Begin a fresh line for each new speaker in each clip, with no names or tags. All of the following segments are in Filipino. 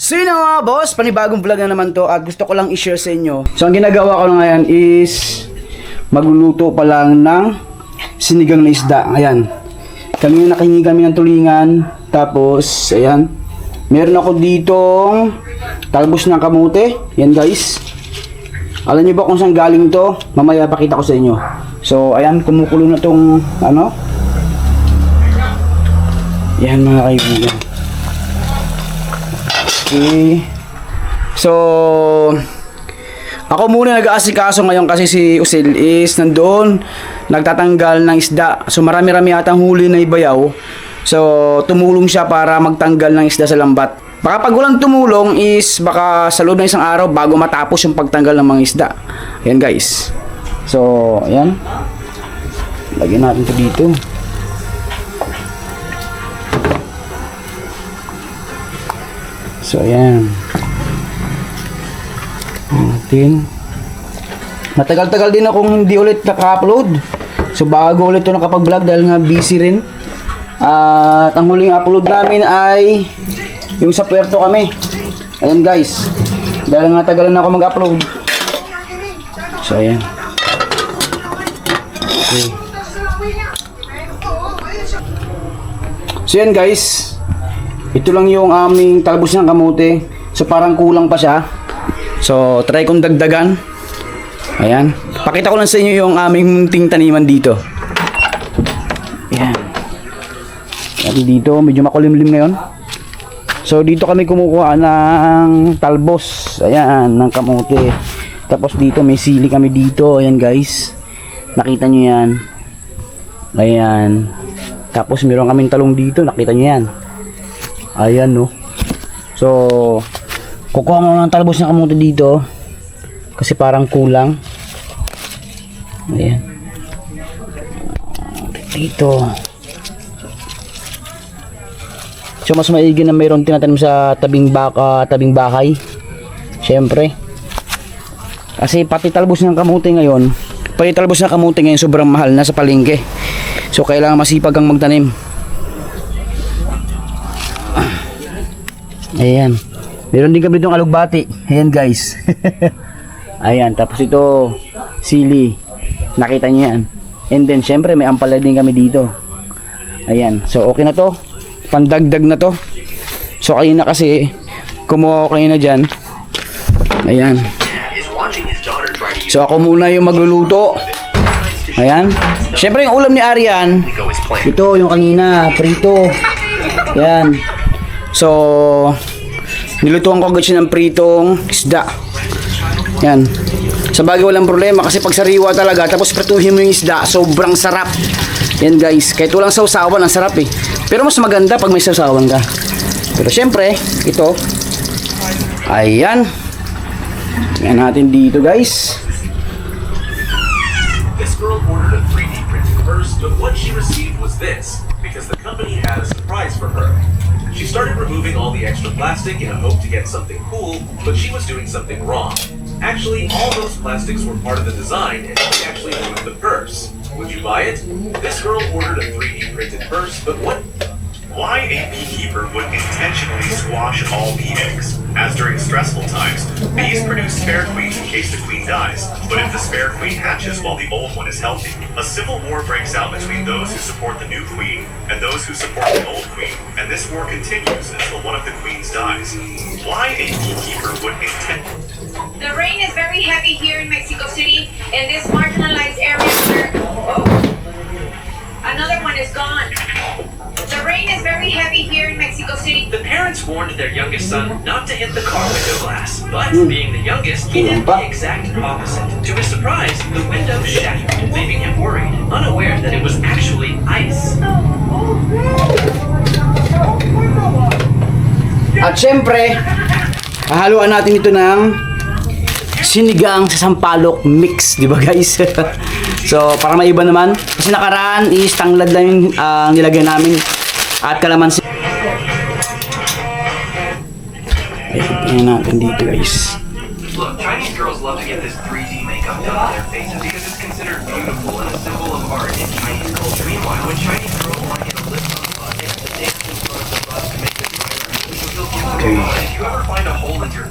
So yun na mga boss, panibagong vlog na naman to at gusto ko lang i-share sa inyo. So ang ginagawa ko na ngayon is magluluto pa lang ng sinigang na isda. Ayan. Kanina nakahingi kami ng tulingan. Tapos, ayan. Meron ako ditong talbos ng kamote. Yan guys. Alam niyo ba kung saan galing to? Mamaya pakita ko sa inyo. So, ayan. Kumukulo na tong ano. Yan mga kaibigan. Okay. So, ako muna nag-aasikaso ngayon kasi si Usil is nandoon nagtatanggal ng isda. So, marami-rami atang huli na ibayaw. So, tumulong siya para magtanggal ng isda sa lambat. Baka pag walang tumulong is baka sa loob ng isang araw bago matapos yung pagtanggal ng mga isda. Ayan guys. So, ayan. Lagyan natin ito dito. So, ayan. Matagal-tagal din akong hindi ulit naka-upload. So, bago ulit ito nakapag-vlog dahil nga busy rin. At ang huling upload namin ay yung sa Puerto kami. Ayan guys. Dahil nga tagalan na ako mag-upload. So, ayan. Okay. So, ayan guys. Ito lang yung aming talbos ng kamote. So parang kulang pa siya. So try kong dagdagan. Ayan. Pakita ko lang sa inyo yung aming munting taniman dito. Ayan. At dito medyo makulimlim ngayon. So dito kami kumukuha ng talbos. Ayan, ng kamote. Tapos dito may sili kami dito. Ayan guys. Nakita nyo yan. Ayan. Tapos meron kaming talong dito. Nakita nyo yan. Ayan no. So kukuha mo ng talbos ng kamote dito kasi parang kulang. Ayan. Dito. So mas maigi na mayroon tinatanim sa tabing bahay. Siyempre. Kasi pati talbos ng kamote ngayon, sobrang mahal na sa palengke. So kailangan masipag kang magtanim. Ayan. Meron din kami itong alugbati. Ayan guys. Ayan. Tapos ito, sili. Nakita niyo yan. And then syempre may ampalaya din kami dito. Ayan. So okay na to. Pandagdag na to. So kayo na kasi kumuha kayo na dyan. Ayan. So ako muna yung magluluto. Ayan. Syempre yung ulam ni Arian. Ito yung kanina. Prito. Ayan. So, nilutuan ko agad siya ng pritong isda. Yan. Sa bagay walang problema kasi pag sariwa talaga tapos prituhin mo yung isda, sobrang sarap. Yan guys, kahit walang sausawan, ang sarap eh. Pero mas maganda pag may sausawan ka. Pero syempre, ito. Ayan. Yan natin dito guys.
This girl ordered a 3D printed purse, but what she received was this, because the company had a surprise for her. She started removing all the extra plastic in a hope to get something cool, but she was doing something wrong. Actually, all those plastics were part of the design, and she actually ruined the purse. Would you buy it? This girl ordered a 3D printed purse, but what? Why a beekeeper would intentionally squash all bee eggs? As during stressful times, bees produce spare queens in case the queen dies. But if the spare queen hatches while the old one is healthy, a civil war breaks out between those who support the new queen and those who support the old queen. And this war continues until one of the queens dies. Why a beekeeper would intend...
The rain is very heavy here in Mexico City, in this marginalized area where... Oh, another one is gone. The rain is very heavy here in Mexico City.
The parents warned their youngest son not to hit the car window glass, but being the youngest, he did the exact opposite. To his surprise, the window shattered, leaving him worried, unaware that it was actually ice.
At syempre, hahaluan natin ito ng sinigang sa sampalok mix, di ba guys? So, para maiba naman. Kasi nakaraan is tanglad lang yung nilagay namin. At kalamansi. Ayan natin dito guys.
Look, Chinese girls love to get this 3D makeup done on their faces because it's considered beautiful and a symbol of art in Chinese culture. Meanwhile, when Chinese girls want to get a lip on the butt, they have to dance in front of the bus to make the driver
Okay.
If you ever find a hole in your...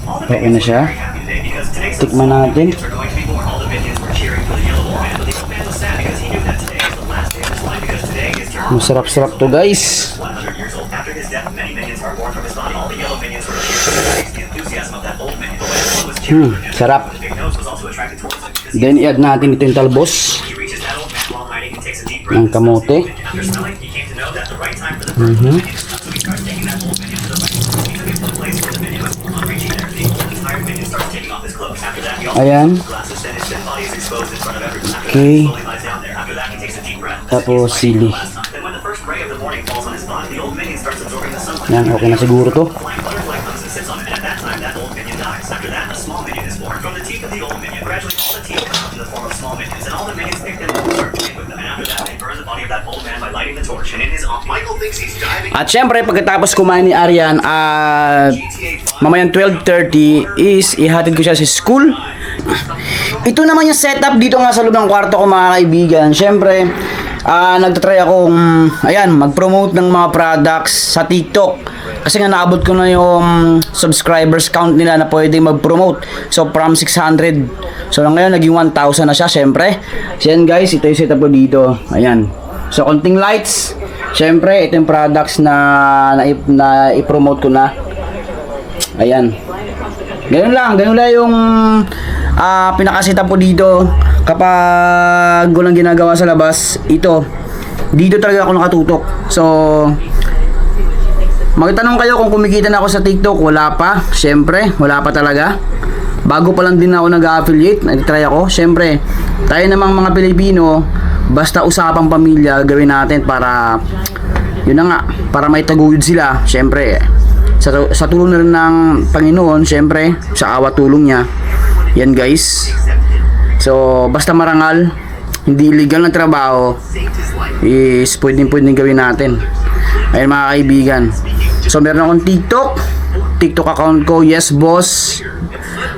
All the
Okay na siya.
happy today because today's
Tikman natin.
are going to be born. All the minions were cheering for the yellow old man, but the old man was sad because he knew that today is the last day of his life because today is your
Masarap-sarap to guys.
100 years old. After his death, many minions are born from his body. All the yellow minions were cheering the enthusiasm of that old minion. But when everyone was cheering for him,
Sarap.
the big nose was also attracted towards him because
Then i-add natin ito yung talbos
he reaches that old man while hiding and takes a deep breath.
ng kamote.
After smelling, he came to know that the right time for the birth of the minion. So he starts taking that old minion to the right. He took it to the place where the minion was. On reaching there, the old tired minion starts taking off his clothes. After that, he also
Ayan.
takes glasses and his dead body is exposed in front of everyone. After
Okay.
that, he slowly lies down there. After that, he takes a deep breath.
Tapos sili.
Then when the first ray of the morning falls on his body, the old minion starts absorbing the sunlight.
Yan, okay na siguro to.
A flying butterfly comes and sits on it, and at that time, that old minion dies. After that, a small minion is born. From the teeth of the old minion, gradually all the teeth come out in the form of small minions, and all the minions pick them up and start playing with them. And after that, they burn the body of that old man by lighting the torch. And in his Michael thinks he's diving.
At syempre, pagkatapos kumain ni Arian at mamayang 12:30 is ihatid ko siya sa school. Ito naman yung setup dito nga sa loob ng kwarto ko mga kaibigan. Syempre, nagtatry akong mag-promote ng mga products sa TikTok. Kasi nga naabot ko na yung subscribers count nila na pwede mag-promote. So from 600. So ngayon naging 1,000 na siya syempre. So yan guys, ito yung setup ko dito. Ayan. So konting lights. Syempre, ito yung products na i-promote ko na. Ayan. Ganun lang yung pinaka-setup ko dito kapag walang ginagawa sa labas. Dito talaga ako nakatutok. So magtanong kayo kung kumikita na ako sa TikTok. Wala pa, syempre, wala pa talaga. Bago pa lang din ako nag-affiliate, nag-try ako. Syempre, tayo namang mga Pilipino, basta usapang pamilya gawin natin para yun na nga, para may taguyod sila. Syempre, sa tulong na rin ng Panginoon, syempre, sa awa tulong niya. Yan guys. So, basta marangal, hindi illegal na trabaho, is pwedeng gawin natin. Ayun mga kaibigan. So, meron akong TikTok account ko, Yes Boss.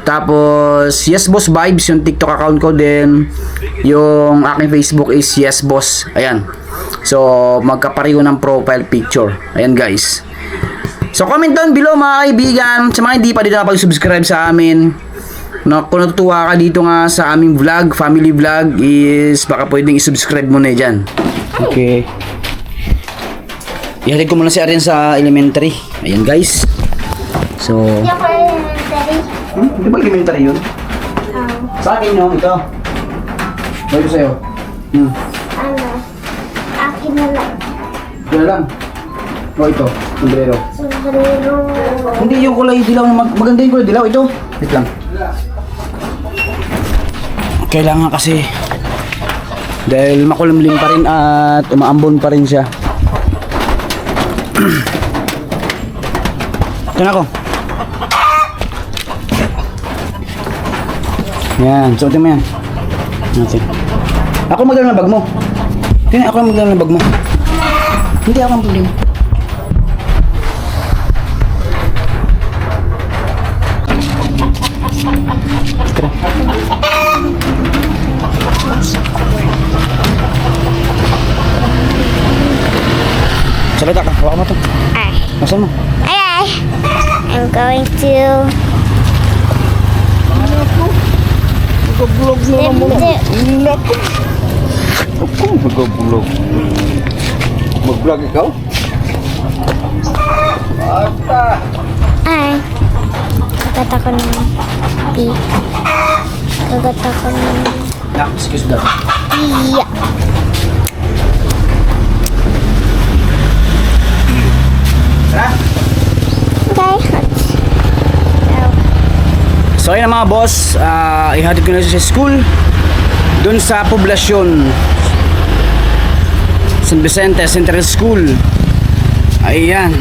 Tapos, Yes Boss Vibes, yung TikTok account ko din. Yung aking Facebook is Yes Boss. Ayan. So, magkapareho ng profile picture. Ayan guys. So, comment down below mga kaibigan. Sa mga hindi pa dito nakapag-subscribe sa amin, kung natutuwa ka dito nga sa aming vlog, family vlog, is baka pwedeng i-subscribe mo na dyan. Okay. Ihatid ko muna si Arian sa elementary. Ayan guys. So,
Hindi ako elementary.
di ba elementary yun? Sa akin no, ito. Ito sa'yo.
Ano? Akin na lang.
Ito na lang. O ito, sombrero.
Sombrero.
Hindi yung kulay dilaw, maganda yung kulay dilaw. Ito. Wait lang. Kailangan kasi dahil makulimlim pa rin at umaambon pa rin siya. Ito na ako. Yan, suotin mo yan. Natin. Ako magdala ng bag mo. Tingnan, ako magdala ng bag mo. Hindi ako ang problema. Tara. Salita ka, hawakan mo ito.
Ay.
Nasaan mo?
Ay. I'm going to...
Mag-vlog na naman ako. Naku. Ako mag-vlog. Mag-vlog ikaw? Bata.
Ay. Kagat ako ng... Kagat ako ng...
Nak, excuse that.
Iya.
Tara.
Okay.
So ayun mga boss, ihatid ko na siya sa school dun sa poblasyon San Vicente Central School. Ayan.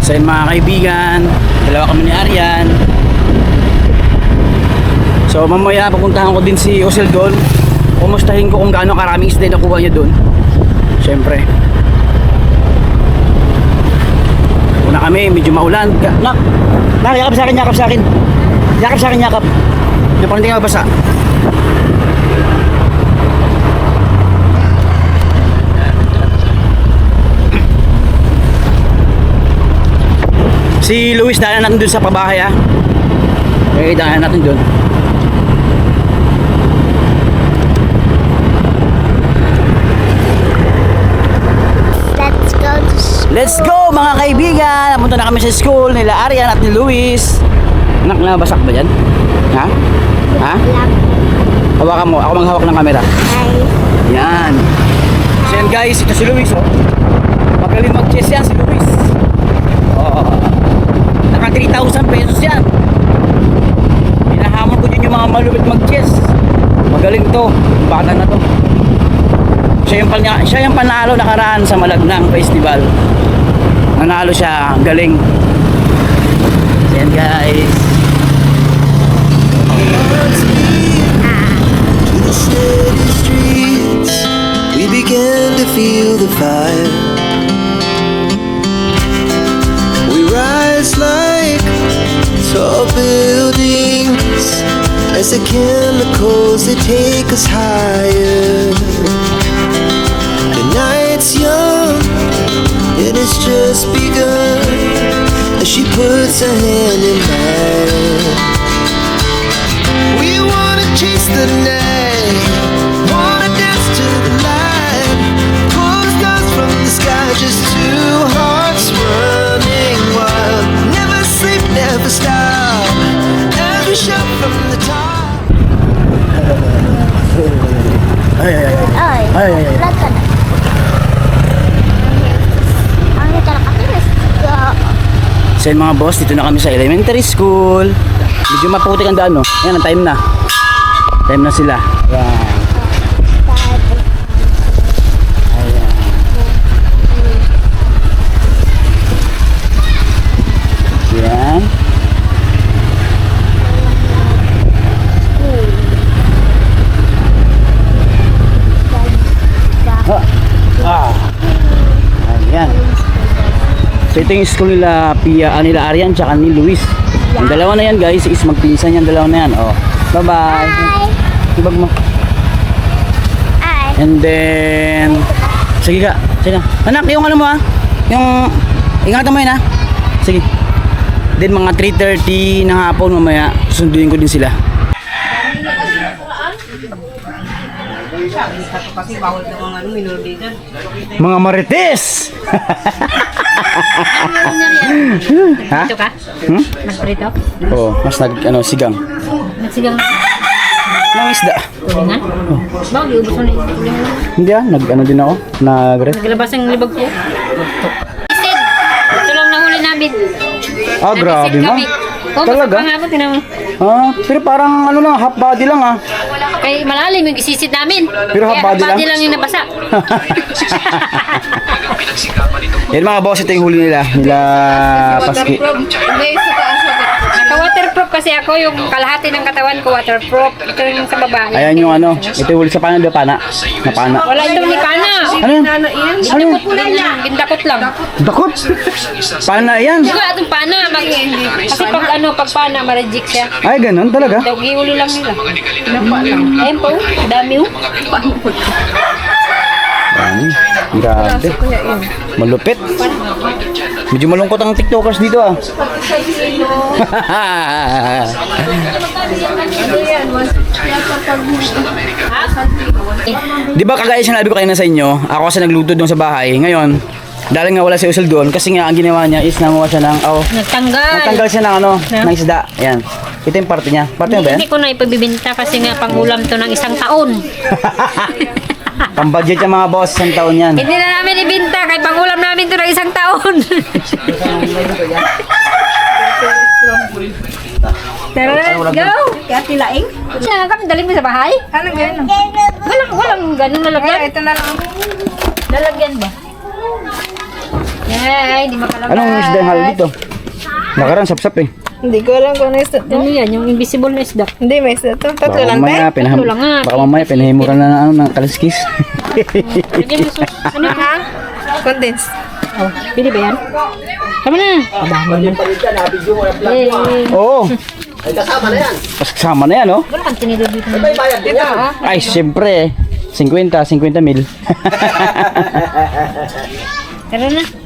So yun mga kaibigan, dalawa kami ni Arian. So mamaya papuntahan ko din si Osel doon. Kumustahin ko kung gaano karaming isda nakuha niya doon. Siyempre. Una kami, medyo maulan. Nak! Nak, yakap sa akin, yakap sa akin. Yakap sa akin, yakap. Yung pang hindi ka mabasa. Si Luis, daanan natin dun sa pabahay, ha. Okay, daanan natin dun.
Let's go to
Let's go mga kaibigan! Napunta na kami sa school nila Arian at ni Luis. Anak, nabasak ba yan? Ha? Ha?
Lab.
Hawakan mo, ako maghawak ng camera.
Hi.
Yan. So yan guys, ito si Luis, oh. Magaling mag-chess yan si Luis. Oh. Naka 3,000 pesos yan. Hinahamon ko din yung mga malupit mag-chess. Magaling to. Bata na to. Siya yung panalo nakaraan sa Malagnang Festival. Nanalo siya. Galing. So yan guys.
Steady streets, we began to feel the fire. We rise like tall buildings as the chemicals they take us higher. The night's young, it has just begun as she puts her hand in mine. We wanna chase the night, wanna dance to the light. Pull stars from the sky, just two hearts running wild. Never sleep, never stop, as we shout from the top.
Ay.
Oy. Vlog ka na. Ang ito na kami. Let's go.
So yun mga boss, dito na kami sa elementary school. Medyo maputik ang daan, no? Ayan, ang time na. Time na sila. Ayan. Ayan. Ayan. Ayan. So ito yung school nila nila Arian tsaka ni Luis. Yung dalawa na yan guys is magpinsan yan, dalawa na yan. Oh. Bye-bye. Ibag mo.
Hi.
And then sige ka. Sige. Anak, yung ano mo ha? Yung ingatan mo yun ha. Sige. Then mga 3:30 ng hapon mamaya susunduin ko din sila. Mga marites! Ha?
Ito ka? Mas prito?
Oo, mas sigang.
Nagsigang
Mga isda.
tulingan? Bakit iubos mo na yung tulingan?
Hindi din ako.
Naglabas ang libag ko. Isid! Ito lang nahuli namin.
Ah, grabe ma. Talaga?
Pangabot, tinamang.
Ah, pero parang half body lang ah.
Kaya malalim yung isisid namin.
Pero half body lang?
lang yung nabasa.
Yan mga boss, ito yung huli nila. Paski.
Naka-waterproof kasi ako, yung kalahati ng katawan ko waterproof. Ito yung sa babae.
Ayan yung ito yung huli sa pana, pana. Na pana.
Wala itong ni Pana.
Ano yun? Ano yun?
Bindakot lang. Bindakot lang.
Dakot? Pana yan.
Diba itong Pana? Kasi pag Pana, ma-reject siya.
Ay, ganun talaga.
Daw, gihuli lang nila. Ayun po, dami oh.
Dami. Grabe. Malupit. Medyo malungkot ang tiktokers dito ah. Di ba kagaya sinabi ko kanina sa inyo, ako kasi nagluto doon sa bahay. Ngayon, dahil nga wala si Usul doon, kasi nga ang ginawa niya is nanguha siya ng, nagtanggal siya ng ng isda. Ayan. Ito yung parte niya. Parte mo ba yan?
Hindi ko na ipabibinta kasi nga pangulam to ng isang taon.
Pang-budget yung mga boss, isang taon yan.
Hindi na namin ibinta kay pangulam namin to ng isang taon. Tara, let's go! Kaya tilaing? Siya, kami dali mo sa bahay? Anong gano'n? Walang gano'n nalagyan. Ito na lang. Nalagyan ba? Yay, di makalaman.
Anong isda yung halo dito? Nakaraan, sap-sap eh.
Hindi ko alam kung ano isda to.
Ano yan? Yung invisible na isda.
Hindi, may isda to. Tatlo lang
mamaya,
tayo.
Tatlo lang nga.
baka mamaya pinahimuran na ng kaliskis.
Lagyan mo sus. Ano ha?
Condense.
Oh, pili ba yan? Tama na. Abang mo.
Oo. Ay, kasama na yan, oh.
Wala kang tinidor dito.
Ay, siyempre. 50 mil.
Tara na.